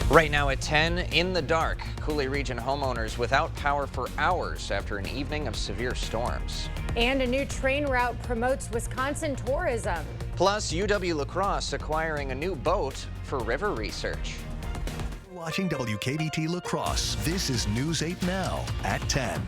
Right now at 10, in the dark, Coulee Region homeowners without power for hours after an evening of severe storms. And a new train route promotes Wisconsin tourism. Plus, UW-La Crosse acquiring a new boat for river research. Watching WKBT La Crosse, this is News 8 Now at 10.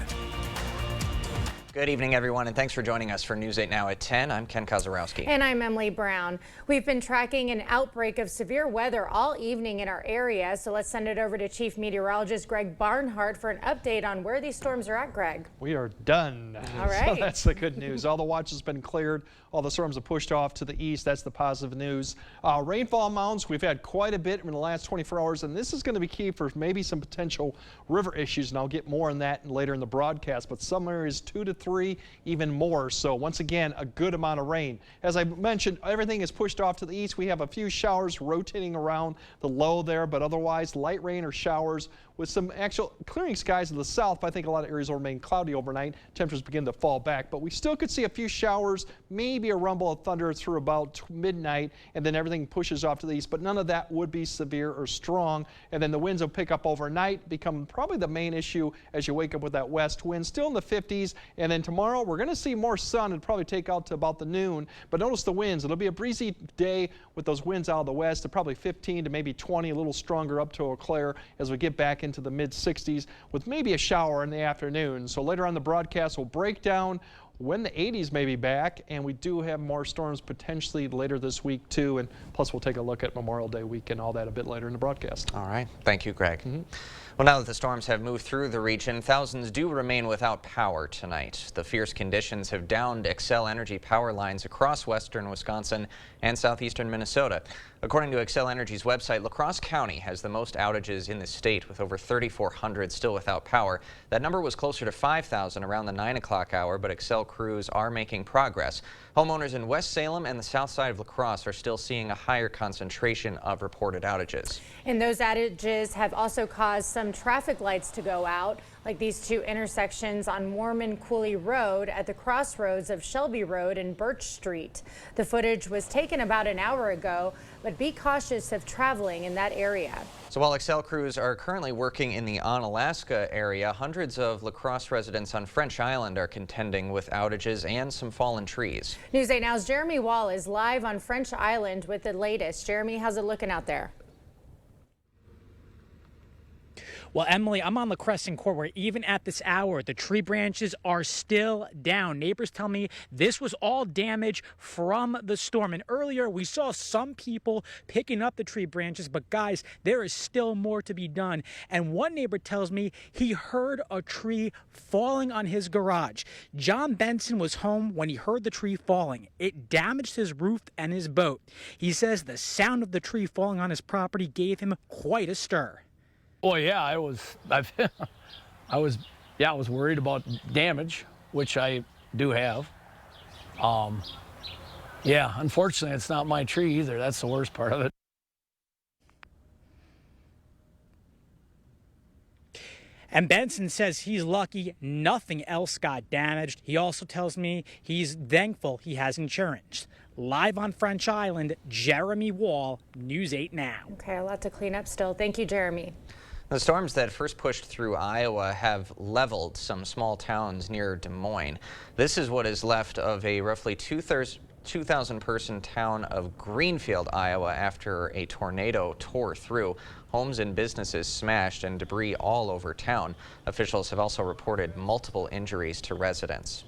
Good evening, everyone, and thanks for joining us for News 8 Now at 10. I'm Ken Kozarowski. And I'm Emily Brown. We've been tracking an outbreak of severe weather all evening in our area, so let's send it over to Chief Meteorologist Greg Barnhart for an update on where these storms are at, Greg. We are done. All right. So that's the good news. All the watch has been cleared. All the storms have pushed off to the east. That's the positive news. Rainfall amounts, we've had quite a bit in the last 24 hours, and this is going to be key for maybe some potential river issues, and I'll get more on that later in the broadcast, but some areas 2 to 3, even more. So once again, a good amount of rain. As I mentioned, everything is pushed off to the east. We have a few showers rotating around the low there, but otherwise light rain or showers with some actual clearing skies to the south. But I think a lot of areas will remain cloudy overnight. Temperatures begin to fall back, but we still could see a few showers, maybe a rumble of thunder through about midnight, and then everything pushes off to the east, but none of that would be severe or strong. And then the winds will pick up overnight, become probably the main issue as you wake up with that west wind, still in the 50s. And then tomorrow we're going to see more sun. It'll probably take out to about the noon, but notice the winds. It'll be a breezy day with those winds out of the west to probably 15 to maybe 20, a little stronger up to Eau Claire as we get back into the mid 60s with maybe a shower in the afternoon. So later on the broadcast we'll break down when the 80s may be back, and we do have more storms potentially later this week too, and plus we'll take a look at Memorial Day weekend, all that a bit later in the broadcast. All right. Thank you, Greg. Well, now that the storms have moved through the region, thousands do remain without power tonight. The fierce conditions have downed Xcel Energy power lines across western Wisconsin and southeastern Minnesota. According to Xcel Energy's website, La Crosse County has the most outages in the state, with over 3,400 still without power. That number was closer to 5,000 around the 9 o'clock hour, but Xcel crews are making progress. Homeowners in West Salem and the south side of La Crosse are still seeing a higher concentration of reported outages. And those outages have also caused some traffic lights to go out, like these two intersections on Mormon-Coulee Road at the crossroads of Shelby Road and Birch Street. The footage was taken about an hour ago, but be cautious of traveling in that area. So while Xcel crews are currently working in the Onalaska area, hundreds of La Crosse residents on French Island are contending with outages and some fallen trees. News 8 Now's Jeremy Wall is live on French Island with the latest. Jeremy, how's it looking out there? Well, Emily, I'm on La Crescent Court where even at this hour, the tree branches are still down. Neighbors tell me this was all damage from the storm. And earlier we saw some people picking up the tree branches, but guys, there is still more to be done. And one neighbor tells me he heard a tree falling on his garage. John Benson was home when he heard the tree falling. It damaged his roof and his boat. He says the sound of the tree falling on his property gave him quite a stir. Oh yeah, I was worried about damage, which I do have. Yeah, unfortunately, it's not my tree either. That's the worst part of it. And Benson says he's lucky nothing else got damaged. He also tells me he's thankful he has insurance. Live on French Island, Jeremy Wall, News 8 Now. Okay, a lot to clean up still. Thank you, Jeremy. The storms that first pushed through Iowa have leveled some small towns near Des Moines. This is what is left of a roughly 2,000 person town of Greenfield, Iowa, after a tornado tore through. Homes and businesses smashed and debris all over town. Officials have also reported multiple injuries to residents.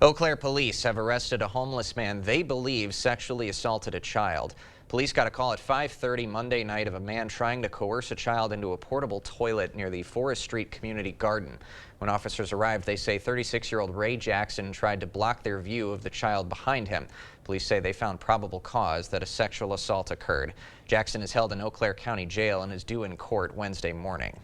Eau Claire police have arrested a homeless man they believe sexually assaulted a child. Police got a call at 5:30 Monday night of a man trying to coerce a child into a portable toilet near the Forest Street Community Garden. When officers arrived, they say 36-year-old Ray Jackson tried to block their view of the child behind him. Police say they found probable cause that a sexual assault occurred. Jackson is held in Eau Claire County Jail and is due in court Wednesday morning.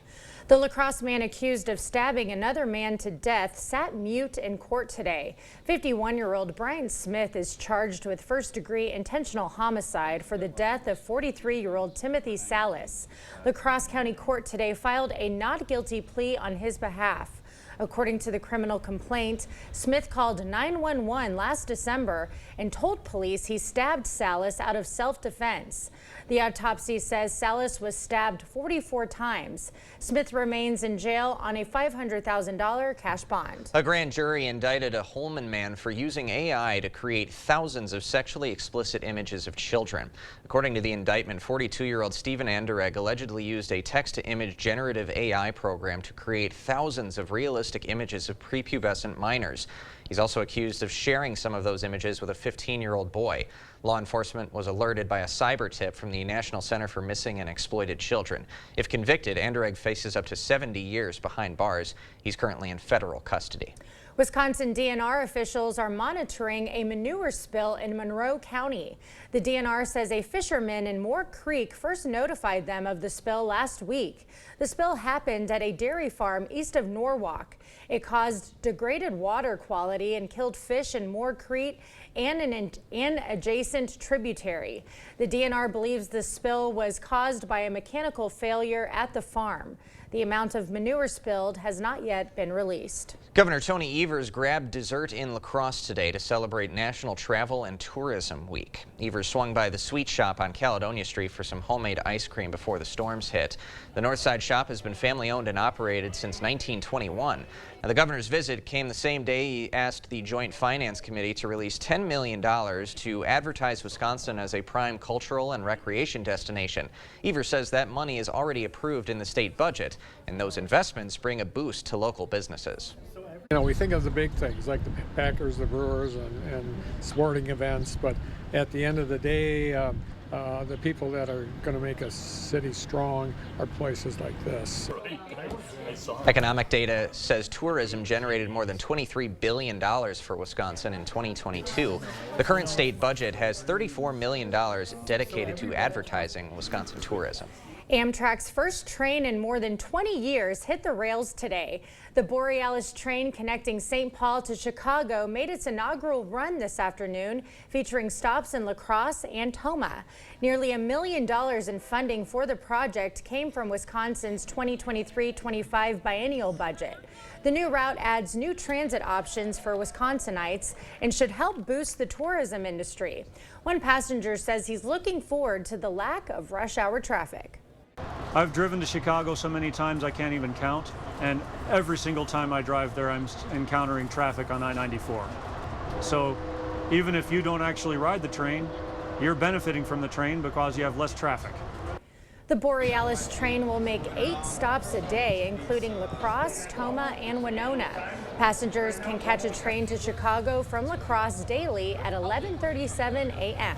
The La Crosse man accused of stabbing another man to death sat mute in court today. 51-year-old Brian Smith is charged with first-degree intentional homicide for the death of 43-year-old Timothy Salas. La Crosse County Court today filed a not guilty plea on his behalf. According to the criminal complaint, Smith called 911 last December and told police he stabbed Salas out of self-defense. The autopsy says Salas was stabbed 44 times. Smith remains in jail on a $500,000 cash bond. A grand jury indicted a Holman man for using AI to create thousands of sexually explicit images of children. According to the indictment, 42-year-old Stephen Anderegg allegedly used a text-to-image generative AI program to create thousands of realistic images of prepubescent minors. He's also accused of sharing some of those images with a 15-year-old boy. Law enforcement was alerted by a cyber tip from the National Center for Missing and Exploited Children. If convicted, Anderegg faces up to 70 years behind bars. He's currently in federal custody. Wisconsin DNR officials are monitoring a manure spill in Monroe County. The DNR says a fisherman in Moore Creek first notified them of the spill last week. The spill happened at a dairy farm east of Norwalk. It caused degraded water quality and killed fish in Moore Creek and an adjacent tributary. The DNR believes the spill was caused by a mechanical failure at the farm. The amount of manure spilled has not yet been released. Governor Tony Evers grabbed dessert in La Crosse today to celebrate National Travel and Tourism Week. Evers swung by the Sweet Shop on Caledonia Street for some homemade ice cream before the storms hit. The Northside Shop has been family-owned and operated since 1921. Now, the governor's visit came the same day he asked the Joint Finance Committee to release $10 million to advertise Wisconsin as a prime cultural and recreation destination. Evers says that money is already approved in the state budget, and those investments bring a boost to local businesses. You know, we think of the big things like the Packers, the Brewers, and sporting events, but at the end of the day, the people that are going to make a city strong are places like this. Economic data says tourism generated more than $23 billion for Wisconsin in 2022. The current state budget has $34 million dedicated to advertising Wisconsin tourism. Amtrak's first train in more than 20 years hit the rails today. The Borealis train connecting St. Paul to Chicago made its inaugural run this afternoon, featuring stops in La Crosse and Tomah. Nearly $1 million in funding for the project came from Wisconsin's 2023-25 biennial budget. The new route adds new transit options for Wisconsinites and should help boost the tourism industry. One passenger says he's looking forward to the lack of rush hour traffic. I've driven to Chicago so many times I can't even count, and every single time I drive there I'm encountering traffic on I-94. So even if you don't actually ride the train, you're benefiting from the train because you have less traffic. The Borealis train will make 8 stops a day, including La Crosse, Tomah, and Winona. Passengers can catch a train to Chicago from La Crosse daily at 11:37 a.m.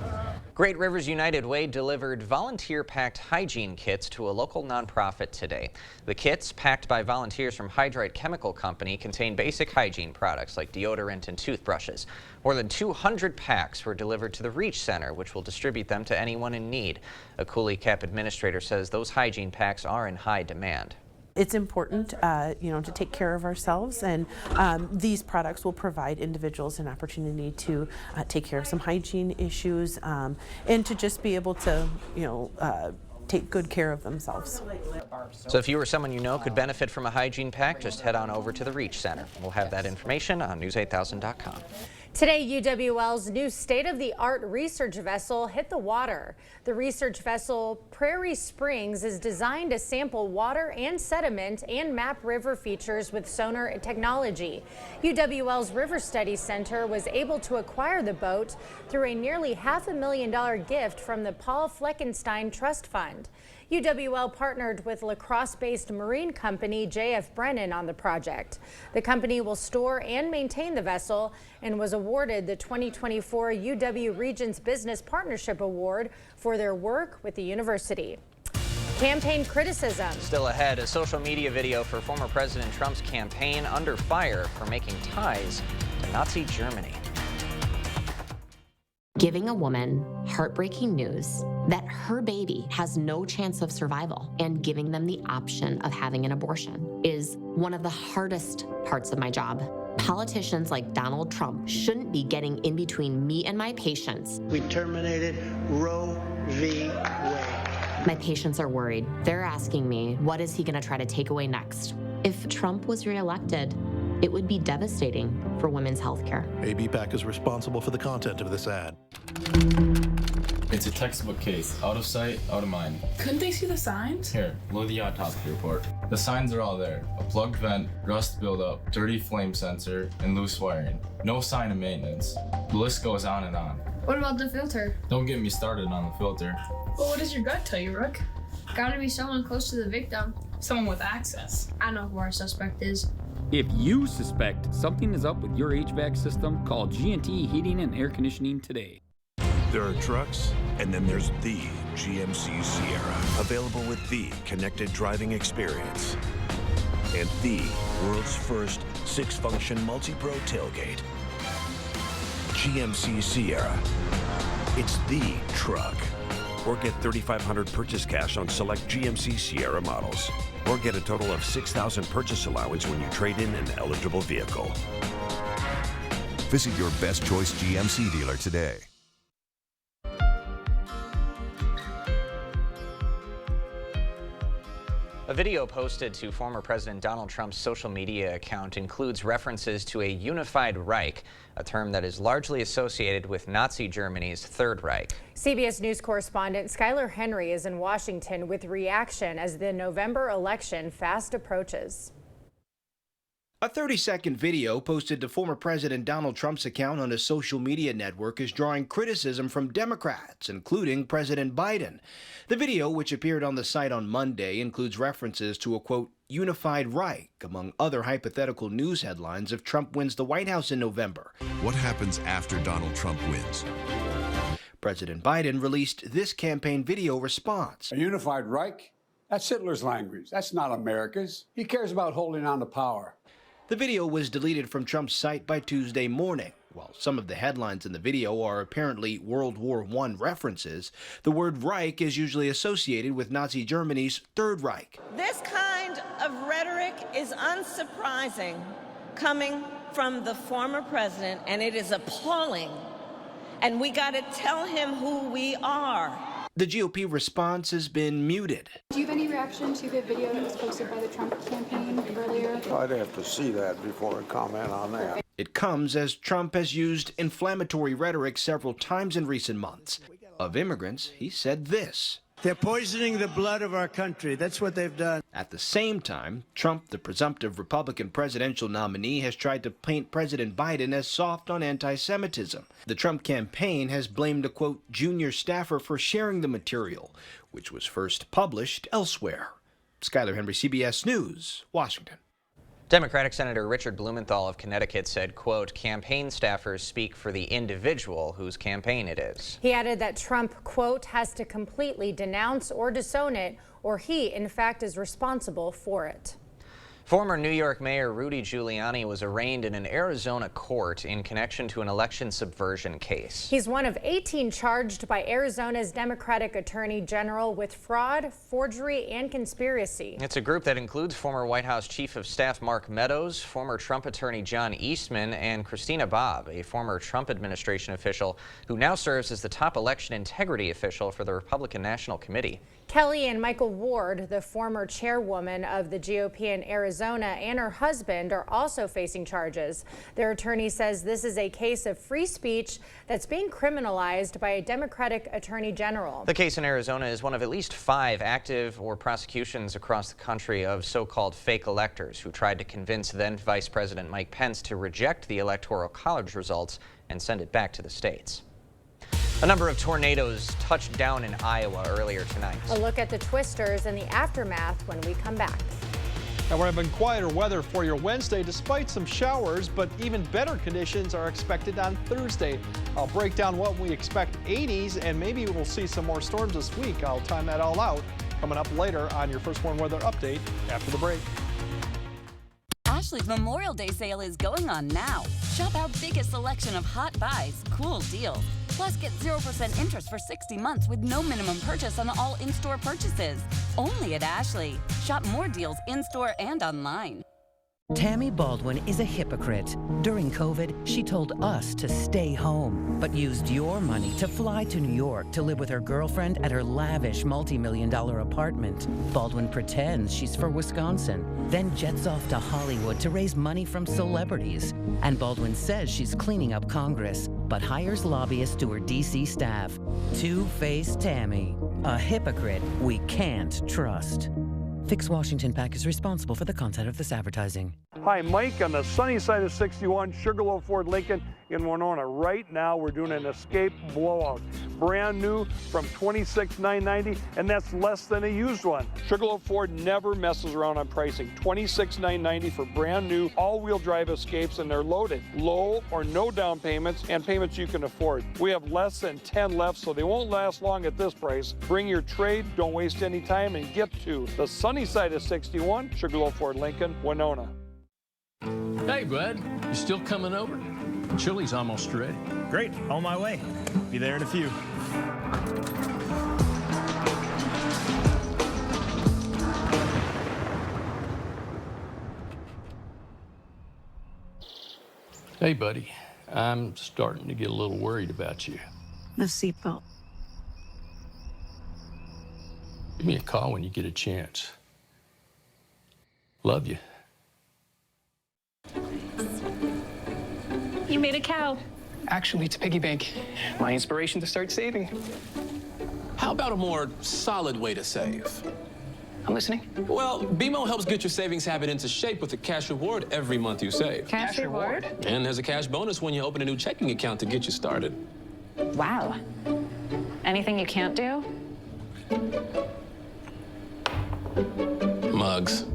Great Rivers United Way delivered volunteer-packed hygiene kits to a local nonprofit today. The kits, packed by volunteers from Hydrite Chemical Company, contain basic hygiene products like deodorant and toothbrushes. More than 200 packs were delivered to the Reach Center, which will distribute them to anyone in need. A Cooley Cap administrator says those hygiene packs are in high demand. It's important, to take care of ourselves, and these products will provide individuals an opportunity to take care of some hygiene issues and to just be able to, take good care of themselves. So if you or someone you know could benefit from a hygiene pack, just head on over to the Reach Center. We'll have that information on news8000.com. Today, UWL's new state-of-the-art research vessel hit the water. The research vessel Prairie Springs is designed to sample water and sediment and map river features with sonar technology. UWL's River Studies Center was able to acquire the boat through a nearly $500,000 gift from the Paul Fleckenstein Trust Fund. UWL partnered with La Crosse-based marine company J.F. Brennan on the project. The company will store and maintain the vessel and was awarded the 2024 UW Regents Business Partnership Award for their work with the university. Campaign criticism. Still ahead, a social media video for former President Trump's campaign under fire for making ties to Nazi Germany. Giving a woman heartbreaking news that her baby has no chance of survival and giving them the option of having an abortion is one of the hardest parts of my job. Politicians like Donald Trump shouldn't be getting in between me and my patients. We terminated Roe v. Wade. My patients are worried. They're asking me, what is he going to try to take away next? If Trump was reelected, it would be devastating for women's health care. ABPAC is responsible for the content of this ad. It's a textbook case. Out of sight, out of mind. Couldn't they see the signs? Here, load the autopsy report. The signs are all there. A plugged vent, rust buildup, dirty flame sensor, and loose wiring. No sign of maintenance. The list goes on and on. What about the filter? Don't get me started on the filter. Well, what does your gut tell you, Rook? Gotta be someone close to the victim. Someone with access. I know who our suspect is. If you suspect something is up with your HVAC system, call G&T Heating and Air Conditioning today. There are trucks, and then there's the GMC Sierra, available with the connected driving experience and the world's first 6-function multi-pro tailgate. GMC Sierra. It's the truck. Or get $3,500 purchase cash on select GMC Sierra models. Or get a total of $6,000 purchase allowance when you trade in an eligible vehicle. Visit your best choice GMC dealer today. A video posted to former President Donald Trump's social media account includes references to a unified Reich, a term that is largely associated with Nazi Germany's Third Reich. CBS News correspondent Skylar Henry is in Washington with reaction as the November election fast approaches. A 30-second video posted to former President Donald Trump's account on his social media network is drawing criticism from Democrats, including President Biden. The video, which appeared on the site on Monday, includes references to a, quote, unified Reich, among other hypothetical news headlines if Trump wins the White House in November. What happens after Donald Trump wins? President Biden released this campaign video response. A unified Reich? That's Hitler's language. That's not America's. He cares about holding on to power. The video was deleted from Trump's site by Tuesday morning. While some of the headlines in the video are apparently World War I references, the word Reich is usually associated with Nazi Germany's Third Reich. This kind of rhetoric is unsurprising coming from the former president, and it is appalling. And we got to tell him who we are. The GOP response has been muted. Do you have any reaction to the video that was posted by the Trump campaign earlier? I'd have to see that before I comment on that. It comes as Trump has used inflammatory rhetoric several times in recent months. Of immigrants, he said this. They're poisoning the blood of our country. That's what they've done. At the same time, Trump, the presumptive Republican presidential nominee, has tried to paint President Biden as soft on anti-Semitism. The Trump campaign has blamed a, quote, junior staffer for sharing the material, which was first published elsewhere. Skylar Henry, CBS News, Washington. Democratic Senator Richard Blumenthal of Connecticut said, quote, campaign staffers speak for the individual whose campaign it is. He added that Trump, quote, has to completely denounce or disown it, or he, in fact, is responsible for it. Former New York Mayor Rudy Giuliani was arraigned in an Arizona court in connection to an election subversion case. He's one of 18 charged by Arizona's Democratic Attorney General with fraud, forgery, and conspiracy. It's a group that includes former White House Chief of Staff Mark Meadows, former Trump attorney John Eastman, and Christina Bobb, a former Trump administration official who now serves as the top election integrity official for the Republican National Committee. Kellyanne Michael Ward, the former chairwoman of the GOP in Arizona, and her husband are also facing charges. Their attorney says this is a case of free speech that's being criminalized by a Democratic attorney general. The case in Arizona is one of at least 5 active or prosecutions across the country of so-called fake electors who tried to convince then Vice President Mike Pence to reject the Electoral College results and send it back to the states. A number of tornadoes touched down in Iowa earlier tonight. A look at the twisters and the aftermath when we come back. And we're having quieter weather for your Wednesday despite some showers, but even better conditions are expected on Thursday. I'll break down what we expect 80s, and maybe we'll see some more storms this week. I'll time that all out coming up later on your First Warn Weather Update after the break. Ashley's Memorial Day sale is going on now. Shop our biggest selection of hot buys, cool deals. Plus, get 0% interest for 60 months with no minimum purchase on all in-store purchases. Only at Ashley. Shop more deals in-store and online. Tammy Baldwin is a hypocrite. During COVID, she told us to stay home, but used your money to fly to New York to live with her girlfriend at her lavish multi-million-dollar apartment. Baldwin pretends she's for Wisconsin, then jets off to Hollywood to raise money from celebrities. And Baldwin says she's cleaning up Congress, but hires lobbyists to her D.C. staff. Two-faced Tammy, a hypocrite we can't trust. Fix Washington PAC is responsible for the content of this advertising. Hi, Mike on the sunny side of 61, Sugarloaf Ford Lincoln in Winona. Right now, we're doing an Escape blowout. Brand new from $26,990, and that's less than a used one. Sugarloaf Ford never messes around on pricing. $26,990 for brand new all-wheel drive Escapes, and they're loaded. Low or no down payments and payments you can afford. We have less than 10 left, so they won't last long at this price. Bring your trade, don't waste any time, and get to the sunny side of 61, Sugarloaf Ford Lincoln, Winona. Hey, bud, you still coming over? Chili's almost ready. Great, on my way. Be there in a few. Hey, buddy, I'm starting to get a little worried about you. The seatbelt. Give me a call when you get a chance. Love you. You made a cow. Actually, it's a piggy bank. My inspiration to start saving. How about a more solid way to save? I'm listening. Well, BMO helps get your savings habit into shape with a cash reward every month you save. Cash reward? And there's a cash bonus when you open a new checking account to get you started. Wow. Anything you can't do? Mugs.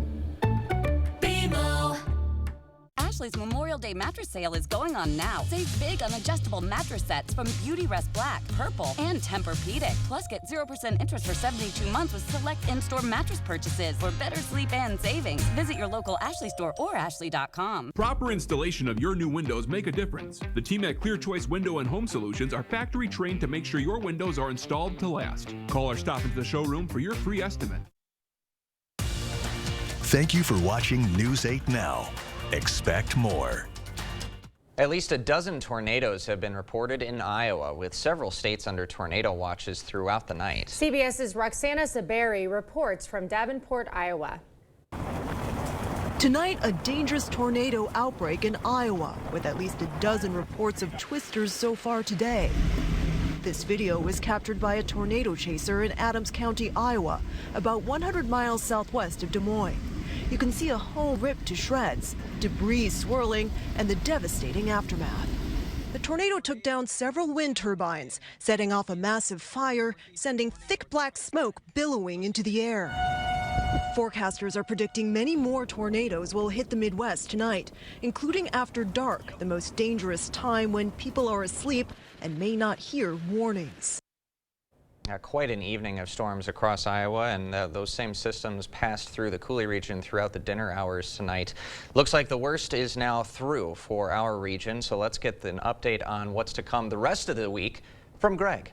Ashley's Memorial Day mattress sale is going on now. Save big on adjustable mattress sets from Beautyrest Black, Purple, and Tempur-Pedic. Plus, get 0% interest for 72 months with select in-store mattress purchases for better sleep and savings. Visit your local Ashley store or ashley.com. Proper installation of your new windows make a difference. The team at Clear Choice Window and Home Solutions are factory trained to make sure your windows are installed to last. Call or stop into the showroom for your free estimate. Thank you for watching News 8 Now. Expect more. At least a dozen tornadoes have been reported in Iowa, with several states under tornado watches throughout the night. CBS's Roxana Saberi reports from Davenport, Iowa. Tonight, a dangerous tornado outbreak in Iowa, with at least a dozen reports of twisters so far today. This video was captured by a tornado chaser in Adams County, Iowa, about 100 miles southwest of Des Moines. You can see a home ripped to shreds, debris swirling, and the devastating aftermath. The tornado took down several wind turbines, setting off a massive fire, sending thick black smoke billowing into the air. Forecasters are predicting many more tornadoes will hit the Midwest tonight, including after dark, the most dangerous time when people are asleep and may not hear warnings. Quite an evening of storms across Iowa, and those same systems passed through the Coulee region throughout the dinner hours tonight. Looks like the worst is now through for our region, so let's get an update on what's to come the rest of the week from Greg.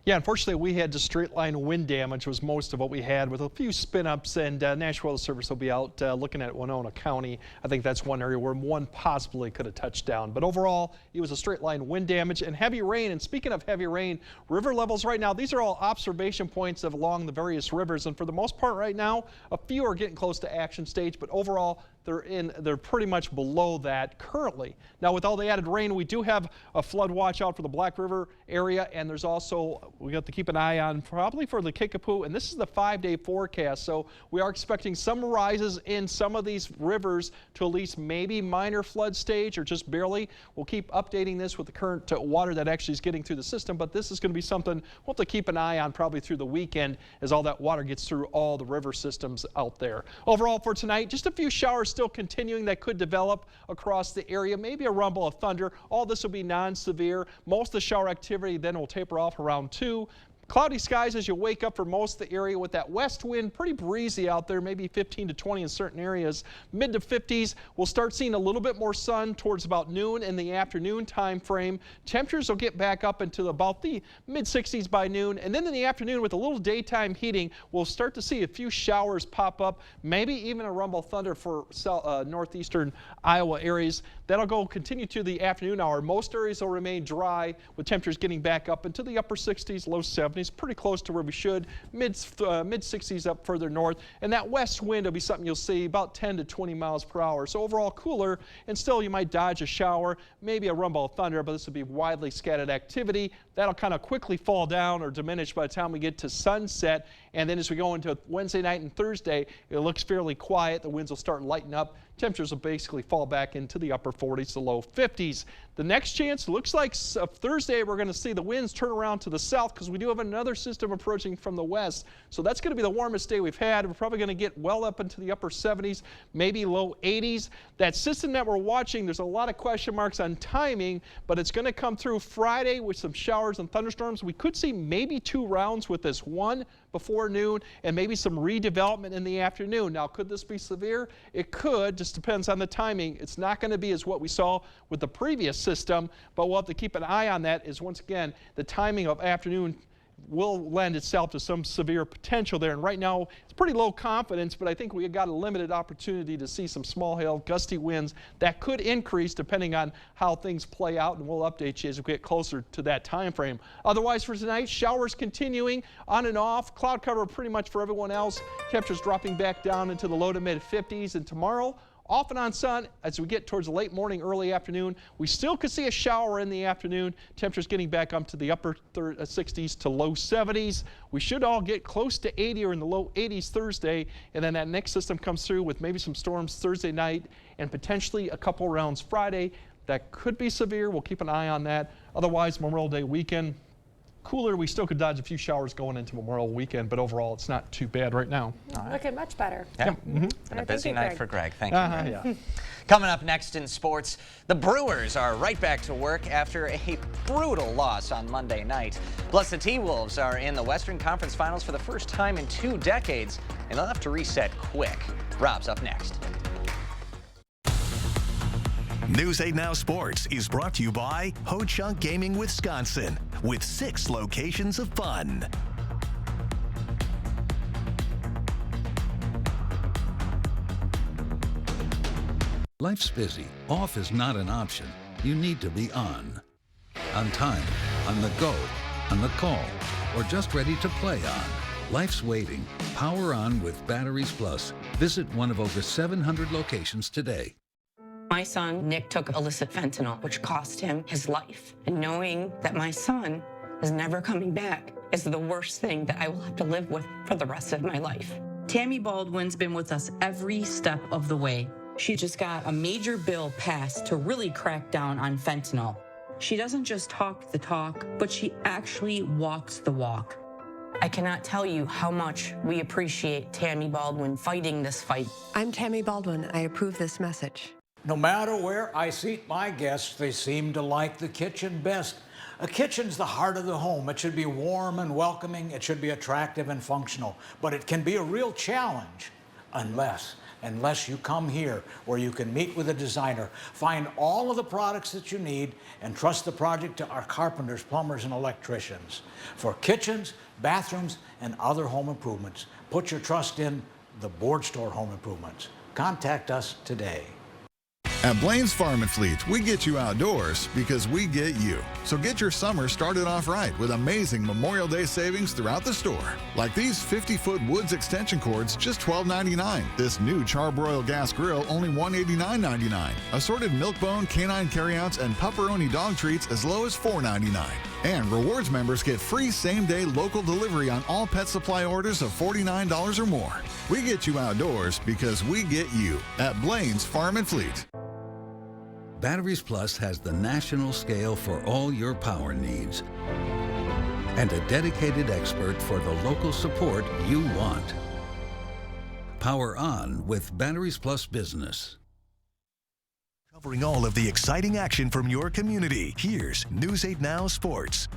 Yeah, unfortunately, we had just straight line wind damage was most of what we had, with a few spin-ups, and National Weather Service will be out looking at Winona County. I think that's one area where one possibly could have touched down. But overall, it was a straight line wind damage and heavy rain. And speaking of heavy rain, river levels right now, these are all observation points along the various rivers. And for the most part right now, a few are getting close to action stage, but overall, they're pretty much below that currently. Now, with all the added rain, we do have a flood watch out for the Black River area, and there's also, we have to keep an eye on probably for the Kickapoo, and this is the 5-day forecast. So we are expecting some rises in some of these rivers to at least maybe minor flood stage or just barely. We'll keep updating this with the current water that actually is getting through the system, but this is going to be something we'll have to keep an eye on probably through the weekend as all that water gets through all the river systems out there. Overall for tonight, just a few showers still continuing that could develop across the area, maybe a rumble of thunder. All this will be non-severe. Most of the shower activity then will taper off around 2. Cloudy skies as you wake up for most of the area with that west wind. Pretty breezy out there, maybe 15 to 20 in certain areas. Mid to 50s. We'll start seeing a little bit more sun towards about noon in the afternoon time frame. Temperatures will get back up into about the mid 60s by noon. And then in the afternoon with a little daytime heating, we'll start to see a few showers pop up, maybe even a rumble thunder for northeastern Iowa areas. That'll continue to the afternoon hour. Most areas will remain dry with temperatures getting back up into the upper 60s, low 70s, pretty close to where we should. Mid 60s up further north. And that west wind will be something you'll see about 10 to 20 miles per hour. So overall cooler, and still you might dodge a shower, maybe a rumble of thunder, but this will be widely scattered activity. That'll kind of quickly fall down or diminish by the time we get to sunset. And then as we go into Wednesday night and Thursday, it looks fairly quiet. The winds will start lightening up. Temperatures will basically fall back into the upper 40s to low 50s. The next chance looks like Thursday we're going to see the winds turn around to the south because we do have another system approaching from the west. So that's going to be the warmest day we've had. We're probably going to get well up into the upper 70s, maybe low 80s. That system that we're watching, there's a lot of question marks on timing, but it's going to come through Friday with some showers and thunderstorms. We could see maybe 2 rounds with this, one before noon and maybe some redevelopment in the afternoon. Now, could this be severe? It could, just depends on the timing. It's not going to be as what we saw with the previous system, but we'll have to keep an eye on that. Is once again, the timing of afternoon will lend itself to some severe potential there. And right now, it's pretty low confidence, but I think we got a limited opportunity to see some small hail, gusty winds that could increase depending on how things play out, and we'll update you as we get closer to that time frame. Otherwise, for tonight, showers continuing on and off. Cloud cover pretty much for everyone else. Temperatures dropping back down into the low to mid 50s. And tomorrow, off and on sun as we get towards the late morning, early afternoon. We still could see a shower in the afternoon. Temperatures getting back up to the upper 60s to low 70s. We should all get close to 80 or in the low 80s Thursday. And then that next system comes through with maybe some storms Thursday night and potentially a couple rounds Friday. That could be severe. We'll keep an eye on that. Otherwise, Memorial Day weekend, cooler. We still could dodge a few showers going into Memorial weekend, but overall it's not too bad right now. Looking much better. Yeah. Mm-hmm. And a busy night for Greg. Thank you. Yeah. Coming up next in sports, the Brewers are right back to work after a brutal loss on Monday night. Plus, the T-Wolves are in the Western Conference Finals for the first time in 2 decades, and they'll have to reset quick. Rob's up next. News 8 Now Sports is brought to you by Ho Chunk Gaming Wisconsin, with 6 locations of fun. Life's busy. Off is not an option. You need to be on. On time, on the go, on the call, or just ready to play on. Life's waiting. Power on with Batteries Plus. Visit one of over 700 locations today. My son, Nick, took illicit fentanyl, which cost him his life. And knowing that my son is never coming back is the worst thing that I will have to live with for the rest of my life. Tammy Baldwin's been with us every step of the way. She just got a major bill passed to really crack down on fentanyl. She doesn't just talk the talk, but she actually walks the walk. I cannot tell you how much we appreciate Tammy Baldwin fighting this fight. I'm Tammy Baldwin. I approve this message. No matter where I seat my guests, they seem to like the kitchen best. A kitchen's the heart of the home. It should be warm and welcoming. It should be attractive and functional. But it can be a real challenge unless you come here where you can meet with a designer, find all of the products that you need, and trust the project to our carpenters, plumbers, and electricians. For kitchens, bathrooms, and other home improvements, put your trust in the Board Store Home Improvements. Contact us today. At Blaine's Farm and Fleet, we get you outdoors because we get you. So get your summer started off right with amazing Memorial Day savings throughout the store. Like these 50-foot Woods extension cords, just $12.99. This new Charbroil gas grill, only $189.99. Assorted Milkbone, canine carryouts, and pepperoni dog treats as low as $4.99. And rewards members get free same-day local delivery on all pet supply orders of $49 or more. We get you outdoors because we get you at Blaine's Farm and Fleet. Batteries Plus has the national scale for all your power needs and a dedicated expert for the local support you want. Power on with Batteries Plus Business. Covering all of the exciting action from your community, here's News 8 Now Sports.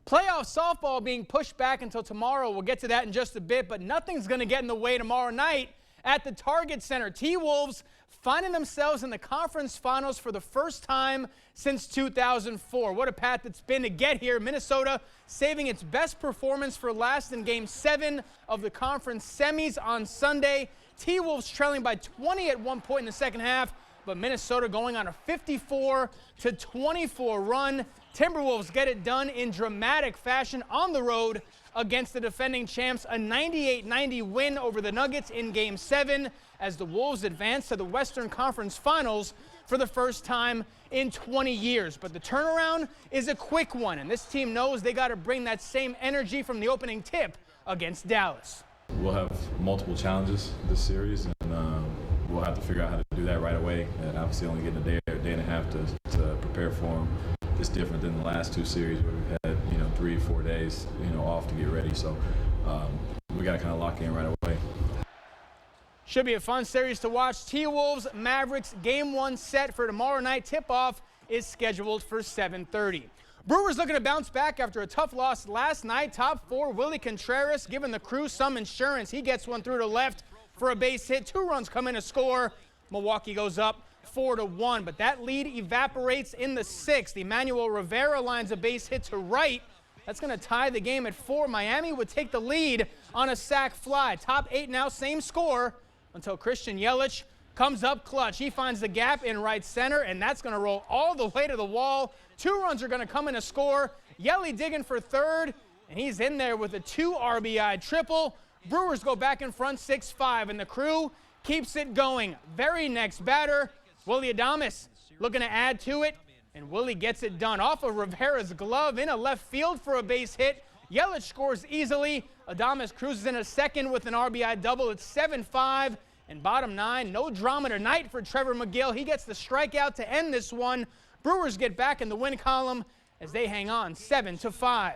Playoff softball being pushed back until tomorrow. We'll get to that in just a bit, but nothing's going to get in the way tomorrow night at the Target Center. T-Wolves finding themselves in the conference finals for the first time since 2004. What a path it's been to get here. Minnesota saving its best performance for last in Game 7 of the conference semis on Sunday. T-Wolves trailing by 20 at one point in the second half, but Minnesota going on a 54-24 run. Timberwolves get it done in dramatic fashion on the road against the defending champs, a 98-90 win over the Nuggets in Game 7 as the Wolves advance to the Western Conference Finals for the first time in 20 years. But the turnaround is a quick one, and this team knows they got to bring that same energy from the opening tip against Dallas. We'll have multiple challenges this series, and we'll have to figure out how to do that right away. And obviously only getting a day and a half to prepare for them. It's different than the last two series where we've had 3-4 days off to get ready. So we got to kind of lock in right away. Should be a fun series to watch. T-Wolves Mavericks Game 1 set for tomorrow night. Tip-off is scheduled for 7:30. Brewers looking to bounce back after a tough loss last night. Top 4 Willie Contreras giving the crew some insurance. He gets one through to left for a base hit. 2 runs come in to score. Milwaukee goes up 4-1, but that lead evaporates in the 6th. Emmanuel Rivera lines a base hit to right. That's going to tie the game at 4. Miami would take the lead on a sac fly. Top 8 now, same score until Christian Yelich comes up clutch. He finds the gap in right center, and that's going to roll all the way to the wall. 2 runs are going to come in to score. Yelly digging for third, and he's in there with a 2 RBI triple. Brewers go back in front 6-5, and the crew keeps it going. Very next batter, Willie Adames looking to add to it, and Willie gets it done off of Rivera's glove in a left field for a base hit. Yelich scores easily. Adames cruises in a second with an RBI double. It's 7-5, and bottom 9, no drama tonight for Trevor McGill. He gets the strikeout to end this one. Brewers get back in the win column as they hang on 7-5.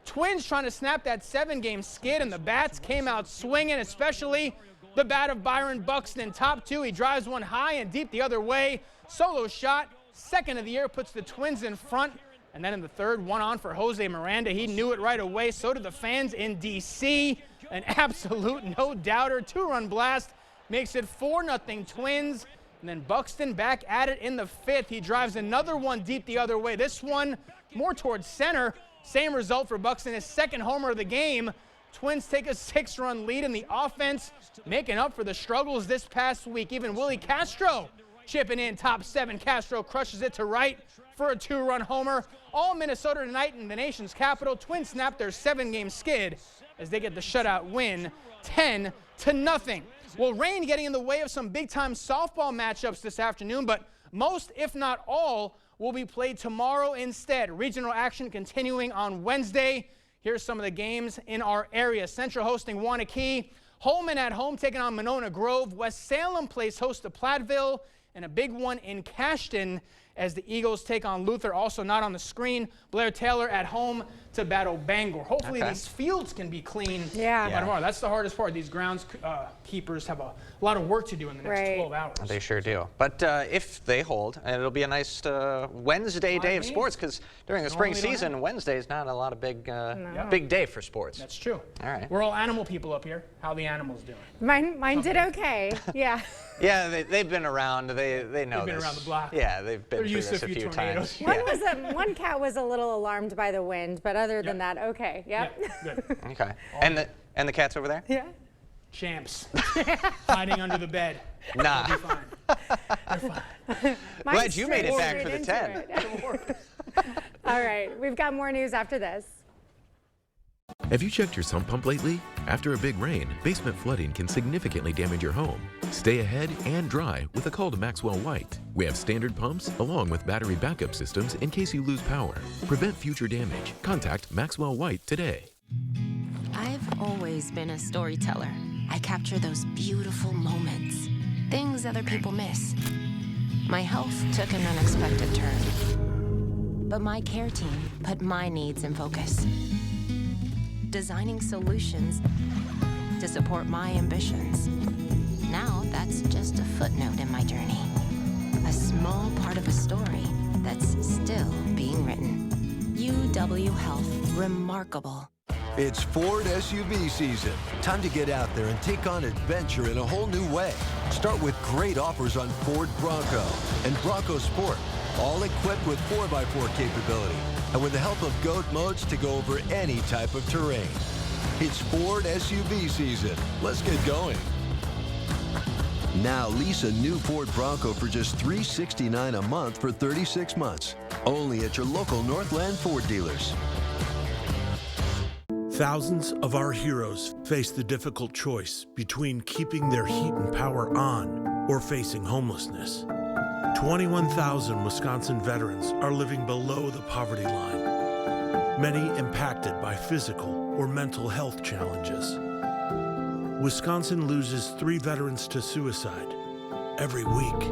Twins trying to snap that 7-game skid, and the bats came out swinging, especially the bat of Byron Buxton. Top 2, he drives one high and deep the other way. Solo shot, second of the year, puts the Twins in front. And then in the third, one on for Jose Miranda. He knew it right away. So did the fans in D.C. An absolute no-doubter. 2-run blast makes it 4-0 Twins. And then Buxton back at it in the 5th. He drives another one deep the other way. This one more towards center. Same result for Buxton, his second homer of the game. Twins take a 6-run lead in the offense, making up for the struggles this past week. Even Willie Castro chipping in top 7. Castro crushes it to right for a 2-run homer. All Minnesota tonight in the nation's capital. Twins snap their 7-game skid as they get the shutout win 10-0. Well, rain getting in the way of some big-time softball matchups this afternoon, but most, if not all, will be played tomorrow instead. Regional action continuing on Wednesday. Here's some of the games in our area. Central hosting Waunakee. Holman at home taking on Monona Grove. West Salem plays host to Platteville. And a big one in Cashton as the Eagles take on Luther. Also not on the screen, Blair Taylor at home to battle Bangor. Hopefully these fields can be clean by tomorrow. That's the hardest part. These grounds keepers have a lot of work to do in the next 12 hours. They sure do. But if they hold, and it'll be a nice Wednesday day of sports, because during the spring season, Wednesday is not a lot of big day for sports. That's true. All right. We're all animal people up here. How are the animals doing? Mine did okay. Yeah. Yeah, they've been around. They know They've been around the block. Yeah, they've been through used this to a few tornadoes. times. One cat was a little alarmed by the wind, but other than that, okay. Yep. Good. Okay. And the cat's over there? Yeah. Champs. Hiding under the bed. Nah. They'll be fine. They're fine. Glad you made it back for the 10. All right. We've got more news after this. Have you checked your sump pump lately? After a big rain, basement flooding can significantly damage your home. Stay ahead and dry with a call to Maxwell White. We have standard pumps along with battery backup systems in case you lose power. Prevent future damage. Contact Maxwell White today. I've always been a storyteller. I capture those beautiful moments, things other people miss. My health took an unexpected turn, but my care team put my needs in focus, designing solutions to support my ambitions. Now that's just a footnote in my journey, a small part of a story that's still being written. UW Health. Remarkable. It's Ford SUV season. Time to get out there and take on adventure in a whole new way. Start with great offers on Ford Bronco and Bronco Sport, all equipped with 4x4 capability and with the help of GOAT modes to go over any type of terrain. It's Ford SUV season. Let's get going. Now lease a new Ford Bronco for just $369 a month for 36 months. Only at your local Northland Ford dealers. Thousands of our heroes face the difficult choice between keeping their heat and power on or facing homelessness. 21,000 Wisconsin veterans are living below the poverty line, many impacted by physical or mental health challenges. Wisconsin loses 3 veterans to suicide every week.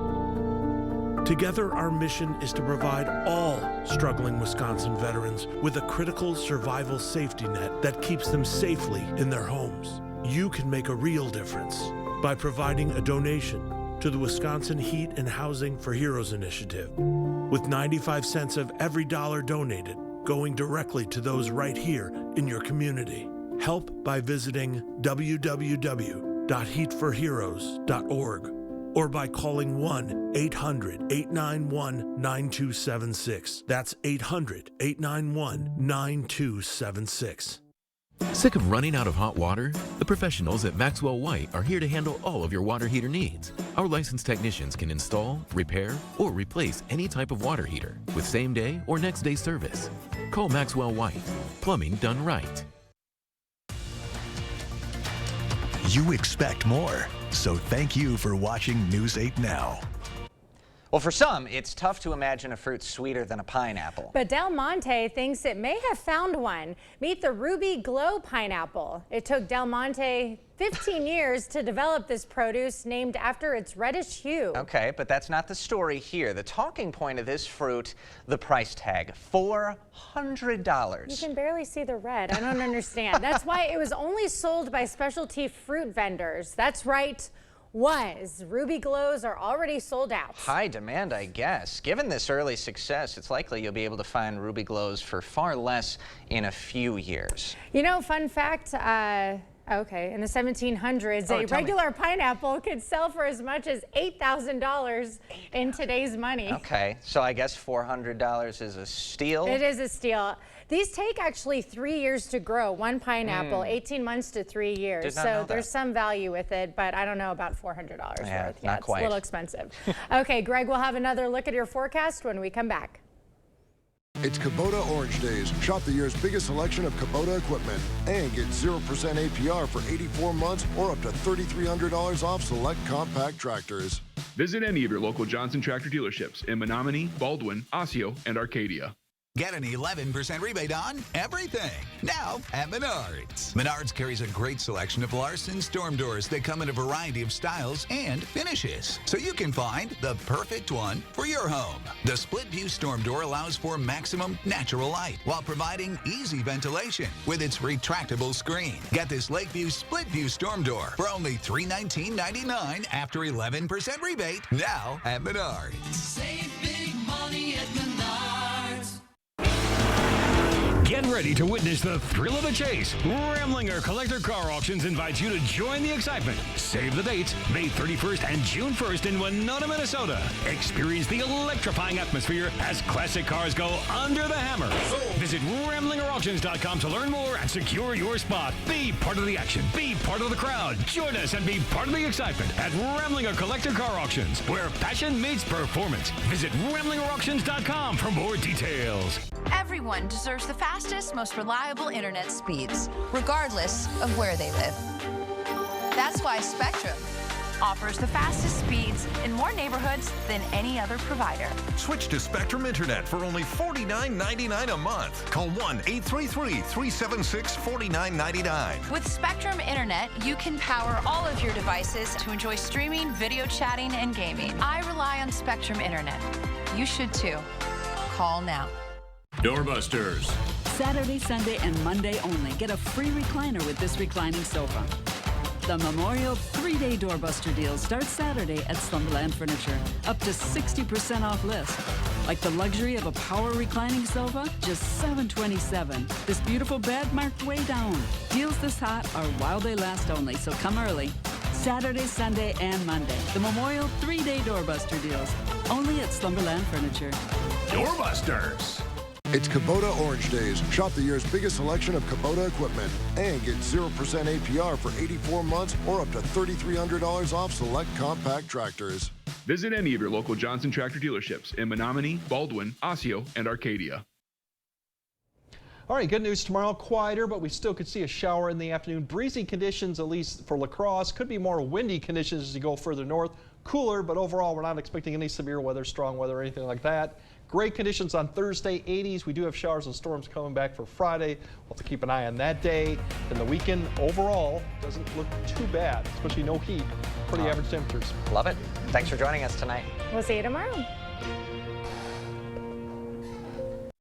Together, our mission is to provide all struggling Wisconsin veterans with a critical survival safety net that keeps them safely in their homes. You can make a real difference by providing a donation to the Wisconsin Heat and Housing for Heroes initiative, with 95 cents of every dollar donated going directly to those right here in your community. Help by visiting www.heatforheroes.org. or by calling 1-800-891-9276. That's 800-891-9276. Sick of running out of hot water? The professionals at Maxwell White are here to handle all of your water heater needs. Our licensed technicians can install, repair, or replace any type of water heater with same-day or next-day service. Call Maxwell White. Plumbing done right. You expect more, so thank you for watching News 8 Now. Well, for some, it's tough to imagine a fruit sweeter than a pineapple. But Del Monte thinks it may have found one. Meet the Ruby Glow pineapple. It took Del Monte 15 years to develop this produce named after its reddish hue. Okay, but that's not the story here. The talking point of this fruit, the price tag, $400. You can barely see the red. I don't understand. That's why it was only sold by specialty fruit vendors. That's right. Ruby Glows are already sold out. High demand, I guess. Given this early success, it's likely you'll be able to find Ruby Glows for far less in a few years. You know, fun fact, in the 1700s, a regular pineapple could sell for as much as $8,000 in today's money. Okay, so I guess $400 is a steal? It is a steal. These take actually 3 years to grow. One pineapple, 18 months to 3 years. Did not know So there's some value with it, but I don't know about $400 worth. Not quite. It's a little expensive. Okay, Greg, we'll have another look at your forecast when we come back. It's Kubota Orange Days. Shop the year's biggest selection of Kubota equipment and get 0% APR for 84 months or up to $3,300 off select compact tractors. Visit any of your local Johnson Tractor dealerships in Menominee, Baldwin, Osseo, and Arcadia. Get an 11% rebate on everything now at Menards. Menards carries a great selection of Larson storm doors that come in a variety of styles and finishes, so you can find the perfect one for your home. The split view storm door allows for maximum natural light while providing easy ventilation with its retractable screen. Get this Lakeview split view storm door for only $319.99 after 11% rebate now at Menards. Save big money at Menards. Get ready to witness the thrill of the chase. Ramlinger Collector Car Auctions invites you to join the excitement. Save the dates, May 31st and June 1st in Winona, Minnesota. Experience the electrifying atmosphere as classic cars go under the hammer. Visit RamlingerAuctions.com to learn more and secure your spot. Be part of the action. Be part of the crowd. Join us and be part of the excitement at Ramlinger Collector Car Auctions, where passion meets performance. Visit RamlingerAuctions.com for more details. Everyone deserves the fastest, most reliable internet speeds, regardless of where they live. That's why Spectrum offers the fastest speeds in more neighborhoods than any other provider. Switch to Spectrum Internet for only $49.99 a month. Call 1-833-376-4999. With Spectrum Internet, you can power all of your devices to enjoy streaming, video chatting, and gaming. I rely on Spectrum Internet. You should too. Call now. Doorbusters. Saturday, Sunday, and Monday only. Get a free recliner with this reclining sofa. The Memorial 3-day doorbuster deal starts Saturday at Slumberland Furniture. Up to 60% off list. Like the luxury of a power reclining sofa, just $727. This beautiful bed marked way down. Deals this hot are while they last only, so come early. Saturday, Sunday, and Monday. The Memorial 3-day doorbuster deals. Only at Slumberland Furniture. Doorbusters. It's Kubota Orange Days. Shop the year's biggest selection of Kubota equipment and get 0% APR for 84 months or up to $3,300 off select compact tractors. Visit any of your local Johnson Tractor dealerships in Menominee, Baldwin, Osseo, and Arcadia. All right, good news tomorrow. Quieter, but we still could see a shower in the afternoon. Breezy conditions, at least for La Crosse. Could be more windy conditions as you go further north. Cooler, but overall, we're not expecting any severe weather, strong weather, or anything like that. Great conditions on Thursday, 80s. We do have showers and storms coming back for Friday. We'll have to keep an eye on that day. And the weekend overall doesn't look too bad, especially no heat. Pretty average temperatures. Love it. Thanks for joining us tonight. We'll see you tomorrow.